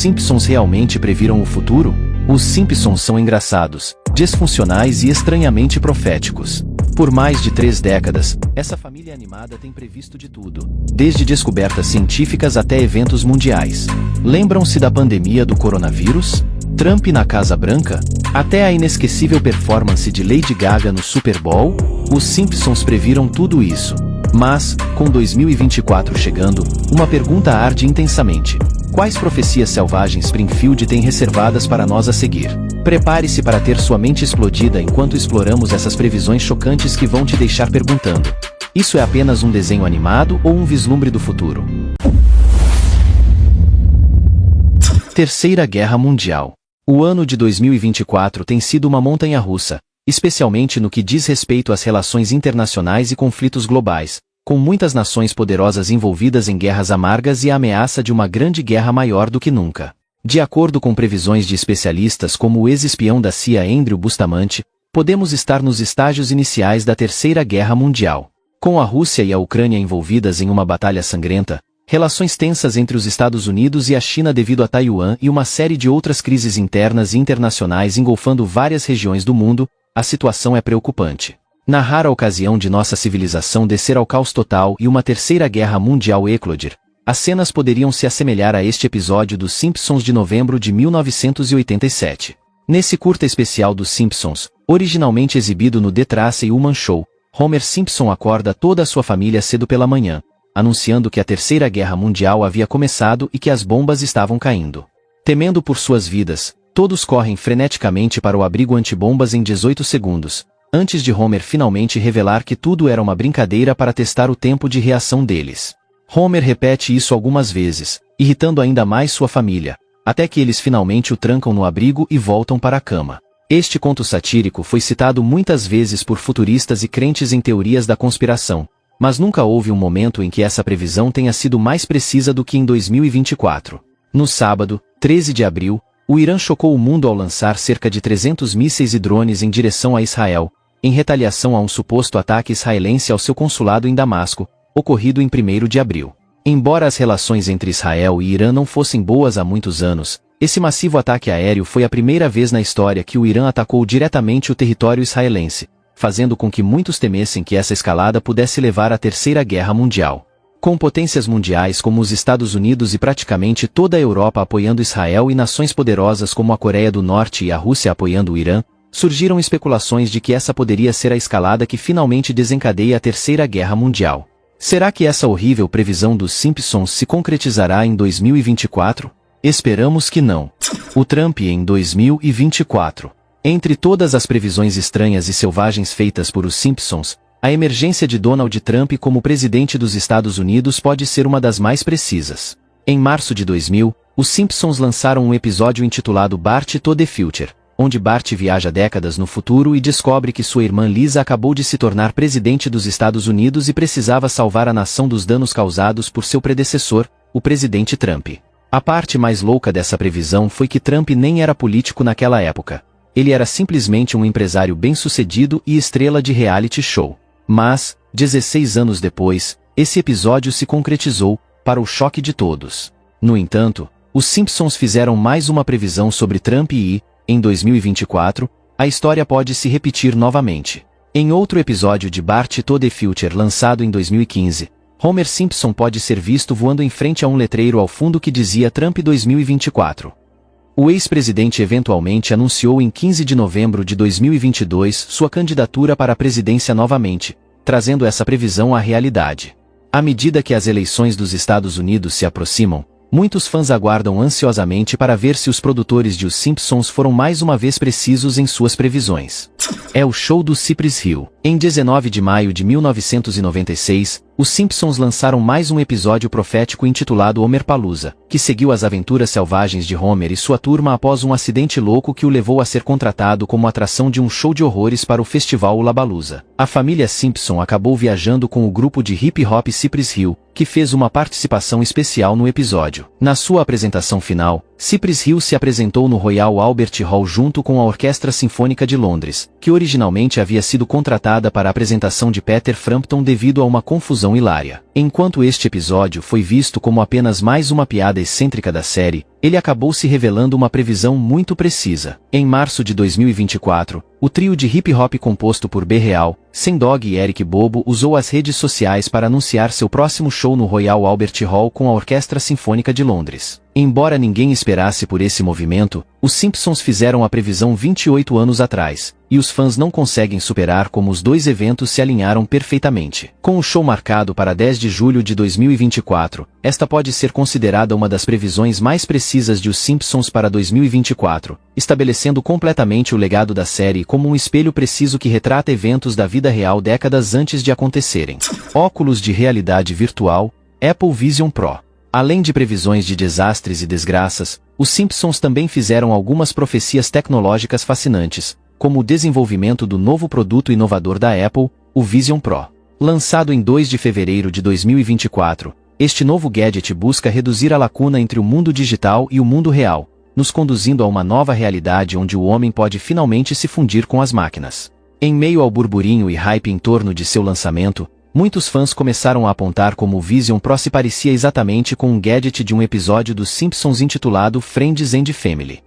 Simpsons realmente previram o futuro? Os Simpsons são engraçados, disfuncionais e estranhamente proféticos. Por mais de 3 décadas, essa família animada tem previsto de tudo, desde descobertas científicas até eventos mundiais. Lembram-se da pandemia do coronavírus? Trump na Casa Branca? Até a inesquecível performance de Lady Gaga no Super Bowl? Os Simpsons previram tudo isso. Mas, com 2024 chegando, uma pergunta arde intensamente. Quais profecias selvagens Springfield tem reservadas para nós a seguir? Prepare-se para ter sua mente explodida enquanto exploramos essas previsões chocantes que vão te deixar perguntando: isso é apenas um desenho animado ou um vislumbre do futuro? Terceira Guerra Mundial. O ano de 2024 tem sido uma montanha-russa, especialmente no que diz respeito às relações internacionais e conflitos globais, com muitas nações poderosas envolvidas em guerras amargas e a ameaça de uma grande guerra maior do que nunca. De acordo com previsões de especialistas como o ex-espião da CIA Andrew Bustamante, podemos estar nos estágios iniciais da Terceira Guerra Mundial. Com a Rússia e a Ucrânia envolvidas em uma batalha sangrenta, relações tensas entre os Estados Unidos e a China devido a Taiwan e uma série de outras crises internas e internacionais engolfando várias regiões do mundo, a situação é preocupante. Na rara ocasião de nossa civilização descer ao caos total e uma terceira guerra mundial eclodir, as cenas poderiam se assemelhar a este episódio dos Simpsons de novembro de 1987. Nesse curta especial dos Simpsons, originalmente exibido no The Tracy Ullman Show, Homer Simpson acorda toda a sua família cedo pela manhã, anunciando que a Terceira Guerra Mundial havia começado e que as bombas estavam caindo. Temendo por suas vidas, todos correm freneticamente para o abrigo antibombas em 18 segundos, antes de Homer finalmente revelar que tudo era uma brincadeira para testar o tempo de reação deles. Homer repete isso algumas vezes, irritando ainda mais sua família, até que eles finalmente o trancam no abrigo e voltam para a cama. Este conto satírico foi citado muitas vezes por futuristas e crentes em teorias da conspiração, mas nunca houve um momento em que essa previsão tenha sido mais precisa do que em 2024. No sábado, 13 de abril, o Irã chocou o mundo ao lançar cerca de 300 mísseis e drones em direção a Israel, em retaliação a um suposto ataque israelense ao seu consulado em Damasco, ocorrido em 1º de abril. Embora as relações entre Israel e Irã não fossem boas há muitos anos, esse massivo ataque aéreo foi a primeira vez na história que o Irã atacou diretamente o território israelense, fazendo com que muitos temessem que essa escalada pudesse levar à Terceira Guerra Mundial. Com potências mundiais como os Estados Unidos e praticamente toda a Europa apoiando Israel e nações poderosas como a Coreia do Norte e a Rússia apoiando o Irã, surgiram especulações de que essa poderia ser a escalada que finalmente desencadeia a Terceira Guerra Mundial. Será que essa horrível previsão dos Simpsons se concretizará em 2024? Esperamos que não. O Trump em 2024. Entre todas as previsões estranhas e selvagens feitas por os Simpsons, a emergência de Donald Trump como presidente dos Estados Unidos pode ser uma das mais precisas. Em março de 2000, os Simpsons lançaram um episódio intitulado Bart to the Future, onde Bart viaja décadas no futuro e descobre que sua irmã Lisa acabou de se tornar presidente dos Estados Unidos e precisava salvar a nação dos danos causados por seu predecessor, o presidente Trump. A parte mais louca dessa previsão foi que Trump nem era político naquela época. Ele era simplesmente um empresário bem-sucedido e estrela de reality show. Mas, 16 anos depois, esse episódio se concretizou, para o choque de todos. No entanto, os Simpsons fizeram mais uma previsão sobre Trump e, em 2024, a história pode se repetir novamente. Em outro episódio de Bart to the Future lançado em 2015, Homer Simpson pode ser visto voando em frente a um letreiro ao fundo que dizia Trump 2024. O ex-presidente eventualmente anunciou em 15 de novembro de 2022 sua candidatura para a presidência novamente, trazendo essa previsão à realidade. À medida que as eleições dos Estados Unidos se aproximam, muitos fãs aguardam ansiosamente para ver se os produtores de Os Simpsons foram mais uma vez precisos em suas previsões. É o show do Cypress Hill. Em 19 de maio de 1996, os Simpsons lançaram mais um episódio profético intitulado Homerpalooza, que seguiu as aventuras selvagens de Homer e sua turma após um acidente louco que o levou a ser contratado como atração de um show de horrores para o festival Lollapalooza. A família Simpson acabou viajando com o grupo de hip hop Cypress Hill, que fez uma participação especial no episódio. Na sua apresentação final, Cypress Hill se apresentou no Royal Albert Hall junto com a Orquestra Sinfônica de Londres, que originalmente havia sido contratada para a apresentação de Peter Frampton devido a uma confusão hilária. Enquanto este episódio foi visto como apenas mais uma piada excêntrica da série, ele acabou se revelando uma previsão muito precisa. Em março de 2024, o trio de hip-hop composto por B-Real, Sendog e Eric Bobo usou as redes sociais para anunciar seu próximo show no Royal Albert Hall com a Orquestra Sinfônica de Londres. Embora ninguém esperasse por esse movimento, os Simpsons fizeram a previsão 28 anos atrás, e os fãs não conseguem superar como os dois eventos se alinharam perfeitamente. Com o show marcado para 10 de julho de 2024, esta pode ser considerada uma das previsões mais precisas de Os Simpsons para 2024, estabelecendo completamente o legado da série como um espelho preciso que retrata eventos da vida real décadas antes de acontecerem. Óculos de realidade virtual, Apple Vision Pro. Além de previsões de desastres e desgraças, os Simpsons também fizeram algumas profecias tecnológicas fascinantes, como o desenvolvimento do novo produto inovador da Apple, o Vision Pro. Lançado em 2 de fevereiro de 2024, este novo gadget busca reduzir a lacuna entre o mundo digital e o mundo real, nos conduzindo a uma nova realidade onde o homem pode finalmente se fundir com as máquinas. Em meio ao burburinho e hype em torno de seu lançamento, muitos fãs começaram a apontar como o Vision Pro se parecia exatamente com um gadget de um episódio dos Simpsons intitulado Friends and Family.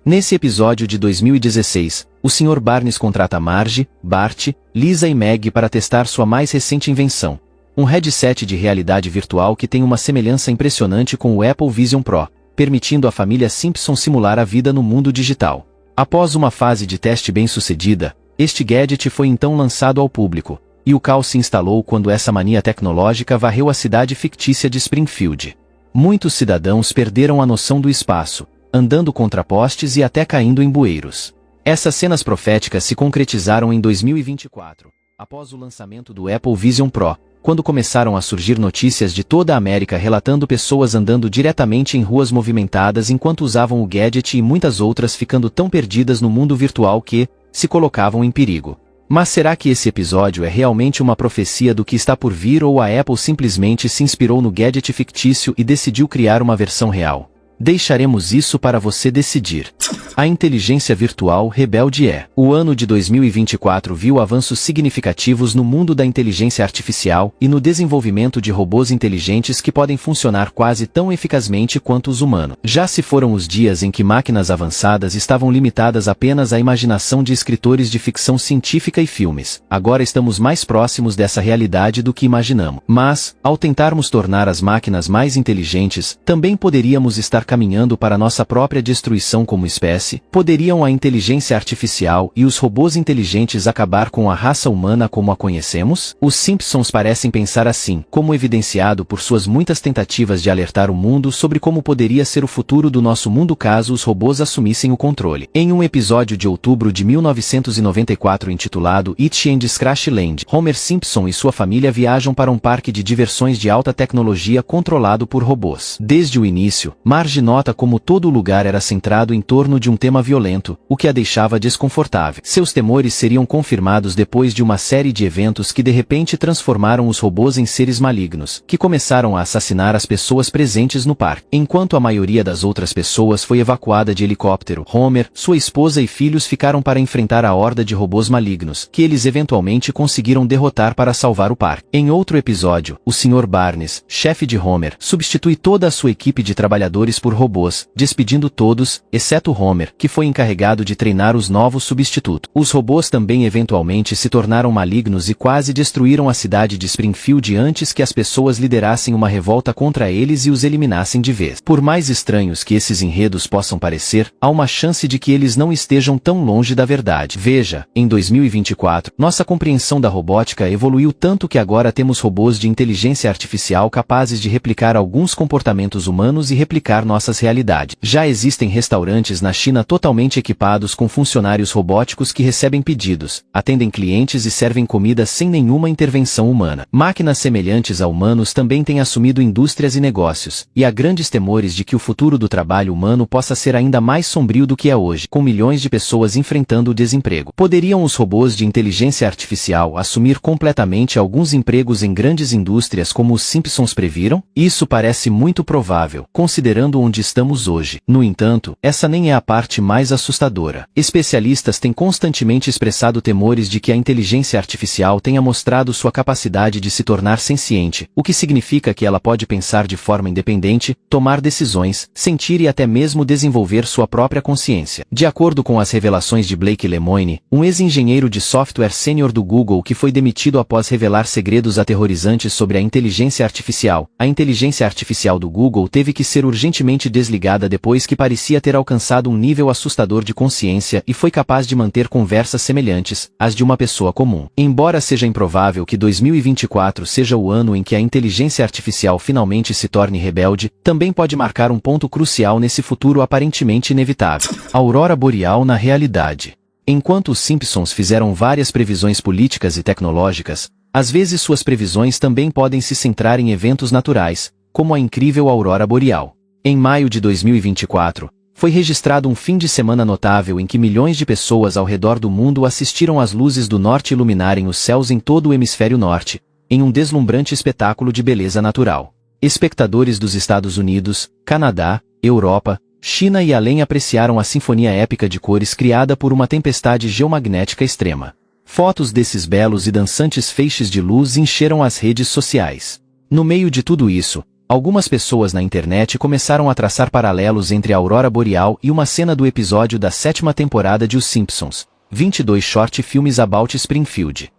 Nesse episódio de 2016, o Sr. Barnes contrata Marge, Bart, Lisa e Meg para testar sua mais recente invenção, um headset de realidade virtual que tem uma semelhança impressionante com o Apple Vision Pro, permitindo à família Simpson simular a vida no mundo digital. Após uma fase de teste bem-sucedida, este gadget foi então lançado ao público, e o caos se instalou quando essa mania tecnológica varreu a cidade fictícia de Springfield. Muitos cidadãos perderam a noção do espaço, andando contra postes e até caindo em bueiros. Essas cenas proféticas se concretizaram em 2024, após o lançamento do Apple Vision Pro, quando começaram a surgir notícias de toda a América relatando pessoas andando diretamente em ruas movimentadas enquanto usavam o gadget e muitas outras ficando tão perdidas no mundo virtual que se colocavam em perigo. Mas será que esse episódio é realmente uma profecia do que está por vir ou a Apple simplesmente se inspirou no gadget fictício e decidiu criar uma versão real? Deixaremos isso para você decidir. A inteligência virtual rebelde é. O ano de 2024 viu avanços significativos no mundo da inteligência artificial e no desenvolvimento de robôs inteligentes que podem funcionar quase tão eficazmente quanto os humanos. Já se foram os dias em que máquinas avançadas estavam limitadas apenas à imaginação de escritores de ficção científica e filmes. Agora estamos mais próximos dessa realidade do que imaginamos. Mas, ao tentarmos tornar as máquinas mais inteligentes, também poderíamos estar caminhando para nossa própria destruição como espécie. Poderiam a inteligência artificial e os robôs inteligentes acabar com a raça humana como a conhecemos? Os Simpsons parecem pensar assim, como evidenciado por suas muitas tentativas de alertar o mundo sobre como poderia ser o futuro do nosso mundo caso os robôs assumissem o controle. Em um episódio de outubro de 1994 intitulado It and Crash Land, Homer Simpson e sua família viajam para um parque de diversões de alta tecnologia controlado por robôs. Desde o início, Marge nota como todo o lugar era centrado em torno de um tema violento, o que a deixava desconfortável. Seus temores seriam confirmados depois de uma série de eventos que de repente transformaram os robôs em seres malignos, que começaram a assassinar as pessoas presentes no parque. Enquanto a maioria das outras pessoas foi evacuada de helicóptero, Homer, sua esposa e filhos ficaram para enfrentar a horda de robôs malignos, que eles eventualmente conseguiram derrotar para salvar o parque. Em outro episódio, o Sr. Barnes, chefe de Homer, substitui toda a sua equipe de trabalhadores por robôs, despedindo todos, exceto Homer, que foi encarregado de treinar os novos substitutos. Os robôs também eventualmente se tornaram malignos e quase destruíram a cidade de Springfield antes que as pessoas liderassem uma revolta contra eles e os eliminassem de vez. Por mais estranhos que esses enredos possam parecer, há uma chance de que eles não estejam tão longe da verdade. Veja, em 2024, nossa compreensão da robótica evoluiu tanto que agora temos robôs de inteligência artificial capazes de replicar alguns comportamentos humanos e replicar nossas realidades. Já existem restaurantes na China totalmente equipados com funcionários robóticos que recebem pedidos, atendem clientes e servem comida sem nenhuma intervenção humana. Máquinas semelhantes a humanos também têm assumido indústrias e negócios, e há grandes temores de que o futuro do trabalho humano possa ser ainda mais sombrio do que é hoje, com milhões de pessoas enfrentando o desemprego. Poderiam os robôs de inteligência artificial assumir completamente alguns empregos em grandes indústrias como os Simpsons previram? Isso parece muito provável, considerando onde estamos hoje. No entanto, essa nem é a parte parte mais assustadora. Especialistas têm constantemente expressado temores de que a inteligência artificial tenha mostrado sua capacidade de se tornar senciente, o que significa que ela pode pensar de forma independente, tomar decisões, sentir e até mesmo desenvolver sua própria consciência. De acordo com as revelações de Blake Lemoine, um ex-engenheiro de software sênior do Google que foi demitido após revelar segredos aterrorizantes sobre a inteligência artificial do Google teve que ser urgentemente desligada depois que parecia ter alcançado um nível assustador de consciência e foi capaz de manter conversas semelhantes às de uma pessoa comum. Embora seja improvável que 2024 seja o ano em que a inteligência artificial finalmente se torne rebelde, também pode marcar um ponto crucial nesse futuro aparentemente inevitável. Aurora boreal na realidade. Enquanto os Simpsons fizeram várias previsões políticas e tecnológicas, às vezes suas previsões também podem se centrar em eventos naturais, como a incrível aurora boreal. Em maio de 2024, foi registrado um fim de semana notável em que milhões de pessoas ao redor do mundo assistiram às luzes do norte iluminarem os céus em todo o hemisfério norte, em um deslumbrante espetáculo de beleza natural. Espectadores dos Estados Unidos, Canadá, Europa, China e além apreciaram a sinfonia épica de cores criada por uma tempestade geomagnética extrema. Fotos desses belos e dançantes feixes de luz encheram as redes sociais. No meio de tudo isso, algumas pessoas na internet começaram a traçar paralelos entre a aurora boreal e uma cena do episódio da 7ª temporada de Os Simpsons, 22 Short Films About Springfield.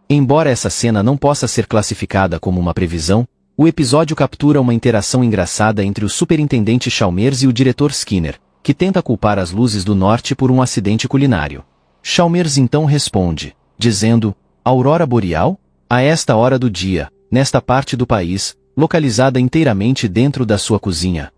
Embora essa cena não possa ser classificada como uma previsão, o episódio captura uma interação engraçada entre o superintendente Chalmers e o diretor Skinner, que tenta culpar as luzes do norte por um acidente culinário. Chalmers então responde, dizendo, aurora boreal? A esta hora do dia, nesta parte do país, localizada inteiramente dentro da sua cozinha.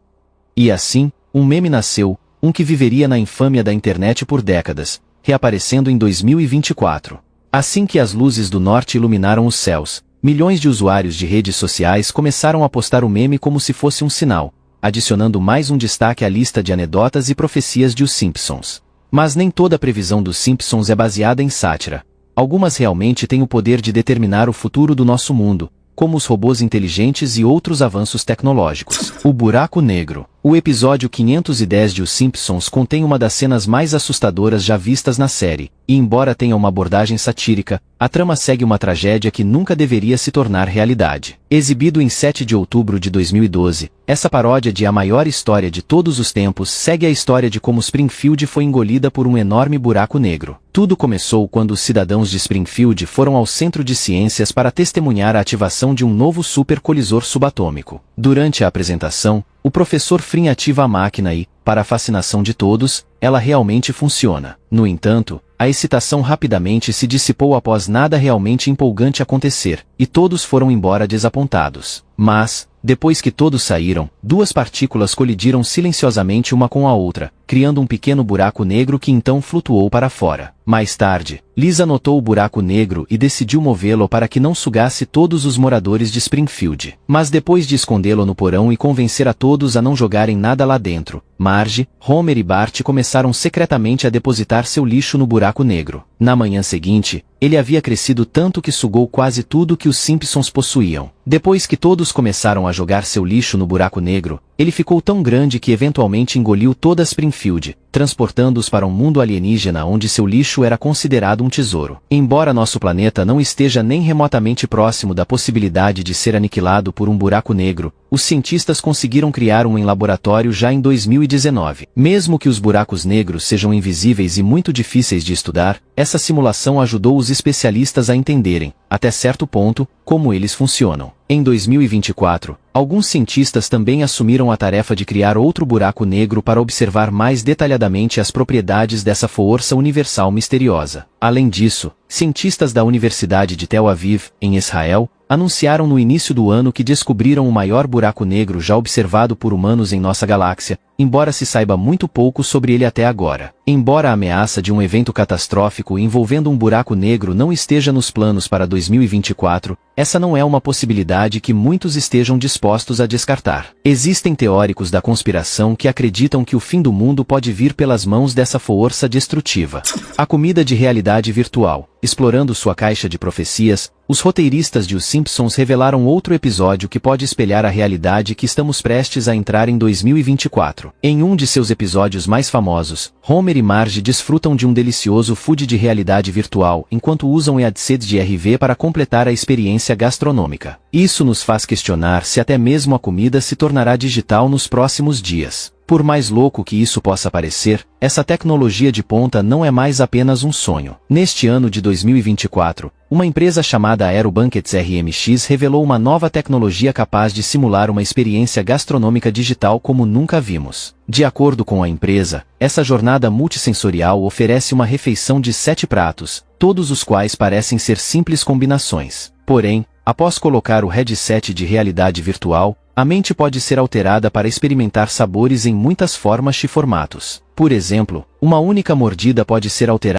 E assim, um meme nasceu, um que viveria na infâmia da internet por décadas, reaparecendo em 2024. Assim que as luzes do norte iluminaram os céus, milhões de usuários de redes sociais começaram a postar o meme como se fosse um sinal, adicionando mais um destaque à lista de anedotas e profecias de Os Simpsons. Mas nem toda previsão dos Simpsons é baseada em sátira. Algumas realmente têm o poder de determinar o futuro do nosso mundo, como os robôs inteligentes e outros avanços tecnológicos. O buraco negro. O episódio 510 de Os Simpsons contém uma das cenas mais assustadoras já vistas na série, e embora tenha uma abordagem satírica, a trama segue uma tragédia que nunca deveria se tornar realidade. Exibido em 7 de outubro de 2012, essa paródia de A Maior História de Todos os Tempos segue a história de como Springfield foi engolida por um enorme buraco negro. Tudo começou quando os cidadãos de Springfield foram ao Centro de Ciências para testemunhar a ativação de um novo supercolisor subatômico. Durante a apresentação, o professor Frin ativa a máquina e, para a fascinação de todos, ela realmente funciona. No entanto, a excitação rapidamente se dissipou após nada realmente empolgante acontecer, e todos foram embora desapontados. Mas, depois que todos saíram, duas partículas colidiram silenciosamente uma com a outra, criando um pequeno buraco negro que então flutuou para fora. Mais tarde, Lisa notou o buraco negro e decidiu movê-lo para que não sugasse todos os moradores de Springfield. Mas depois de escondê-lo no porão e convencer a todos a não jogarem nada lá dentro, Marge, Homer e Bart começaram secretamente a depositar seu lixo no buraco negro. Na manhã seguinte, ele havia crescido tanto que sugou quase tudo que os Simpsons possuíam. Depois que todos começaram a jogar seu lixo no buraco negro, ele ficou tão grande que eventualmente engoliu toda Springfield, transportando-os para um mundo alienígena onde seu lixo era considerado um tesouro. Embora nosso planeta não esteja nem remotamente próximo da possibilidade de ser aniquilado por um buraco negro, os cientistas conseguiram criar um em laboratório já em 2019. Mesmo que os buracos negros sejam invisíveis e muito difíceis de estudar, essa simulação ajudou os especialistas a entenderem, até certo ponto, como eles funcionam. Em 2024, alguns cientistas também assumiram a tarefa de criar outro buraco negro para observar mais detalhadamente as propriedades dessa força universal misteriosa. Além disso, cientistas da Universidade de Tel Aviv, em Israel, anunciaram no início do ano que descobriram o maior buraco negro já observado por humanos em nossa galáxia, embora se saiba muito pouco sobre ele até agora. Embora a ameaça de um evento catastrófico envolvendo um buraco negro não esteja nos planos para 2024, essa não é uma possibilidade que muitos estejam dispostos a descartar. Existem teóricos da conspiração que acreditam que o fim do mundo pode vir pelas mãos dessa força destrutiva. A comida de realidade virtual. Explorando sua caixa de profecias, os roteiristas de Os Simpsons revelaram outro episódio que pode espelhar a realidade que estamos prestes a entrar em 2024. Em um de seus episódios mais famosos, Homer e Marge desfrutam de um delicioso food de realidade virtual enquanto usam headsets de RV para completar a experiência gastronômica. Isso nos faz questionar se até mesmo a comida se tornará digital nos próximos dias. Por mais louco que isso possa parecer, essa tecnologia de ponta não é mais apenas um sonho. Neste ano de 2024, uma empresa chamada Aerobunkets RMX revelou uma nova tecnologia capaz de simular uma experiência gastronômica digital como nunca vimos. De acordo com a empresa, essa jornada multissensorial oferece uma refeição de 7 pratos, todos os quais parecem ser simples combinações. Porém, após colocar o headset de realidade virtual, a mente pode ser alterada para experimentar sabores em muitas formas e formatos. Por exemplo, uma única mordida pode ser alterada